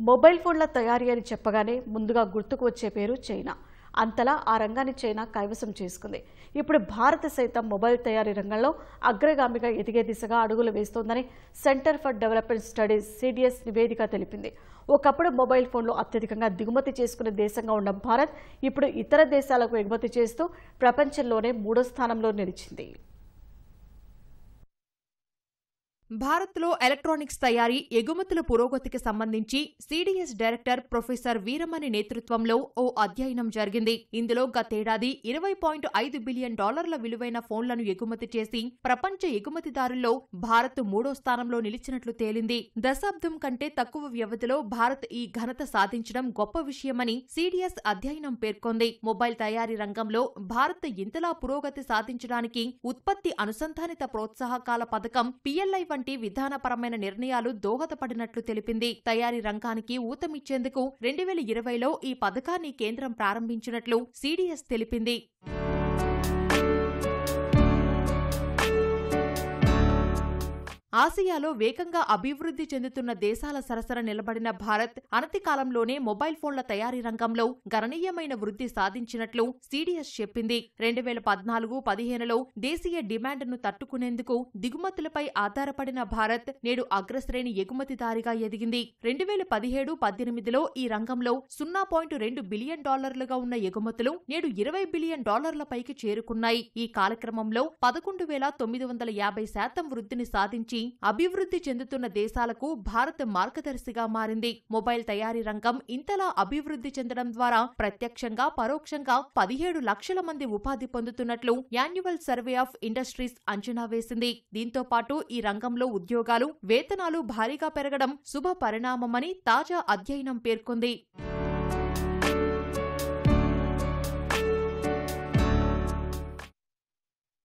Mobile ఫోన్ల తయారీ అని చెప్పగానే ముందుగా గుర్తుకు వచ్చే పేరు చైనా. అంతలా ఆ రంగాన్ని చైనా కైవసం చేసుకుంది. ఇప్పుడు భారత్ సైతం మొబైల్ తయారీ రంగంలో అగ్రగామిగా ఎదిగే దిశగా అడుగులు వేస్తోందని centre for development studies CDS నివేదిక తెలిపింది. ఒకప్పుడు మొబైల్ ఫోన్లు అత్యధికంగా దిగుమతి చేసుకునే దేశంగా ఉన్న భారత్ ఇప్పుడు ఇతర దేశాలకు ఎగుమతి చేస్తూ ప్రపంచంలోనే 3వ స్థానంలో నిలిచింది. భారత్లో ఎలక్ట్రానిక్స్ తయారీ, ఎగుమతుల పురోగతికి సంబంధించి సిడిఎస్ డైరెక్టర్ ప్రొఫెసర్ వీరమణి నేతృత్వంలో ఓ అధ్యయనం జరిగింది. ఇందులో గతేడాది $20.5 బిలియన్ విలువైన ఫోన్లను ఎగుమతి చేసి ప్రపంచ ఎగుమతిదారుల్లో భారత్ 3వ స్థానంలో నిలిచినట్లు తేలింది. దశాబ్దం కంటే తక్కువ వ్యవధిలో భారత్ ఈ ఘనత సాధించడం గొప్ప విషయమని సిడిఎస్ అధ్యయనం పేర్కొంది. మొబైల్ తయారీ రంగంలో భారత్ ఇంతలా పురోగతి సాధించడానికి ఉత్పత్తి అనుసంధానిత ప్రోత్సాహకాల పథకం పిఎల్ఐ వంటి విధానపరమైన నిర్ణయాలు దోహదపడినట్లు తెలిపింది. తయారీ రంగానికి ఊతమిచ్చేందుకు 2020లో ఈ పథకాన్ని కేంద్రం ప్రారంభించినట్లు సిడిఎస్ తెలిపింది. ఆసియాలో వేగంగా అభివృద్ధి చెందుతున్న దేశాల సరసన నిలబడిన భారత్ అనతి కాలంలోనే మొబైల్ ఫోన్ల తయారీ రంగంలో గణనీయమైన వృద్ధి సాధించినట్లు సిడిఎస్ చెప్పింది. 2014-15లో దేశీయ డిమాండ్ను తట్టుకునేందుకు దిగుమతులపై ఆధారపడిన భారత్ నేడు అగ్రశ్రేణి ఎగుమతిదారిగా ఎదిగింది. 2017-18లో ఈ రంగంలో $0.2 బిలియన్ ఉన్న ఎగుమతులు నేడు $20 బిలియన్ పైకి చేరుకున్నాయి. ఈ కాలక్రమంలో 11,950% వృద్ధిని సాధించి అభివృద్ధి చెందుతున్న దేశాలకు భారత్ మార్గదర్శిగా మారింది. మొబైల్ తయారీ రంగం ఇంతలా అభివృద్ధి చెందడం ద్వారా ప్రత్యక్షంగా పరోక్షంగా 17 లక్షల మంది ఉపాధి పొందుతున్నట్లు యాన్యువల్ సర్వే ఆఫ్ ఇండస్ట్రీస్ అంచనా వేసింది. దీంతో పాటు ఈ రంగంలో ఉద్యోగాలు, వేతనాలు భారీగా పెరగడం శుభ పరిణామమని తాజా అధ్యయనం పేర్కొంది.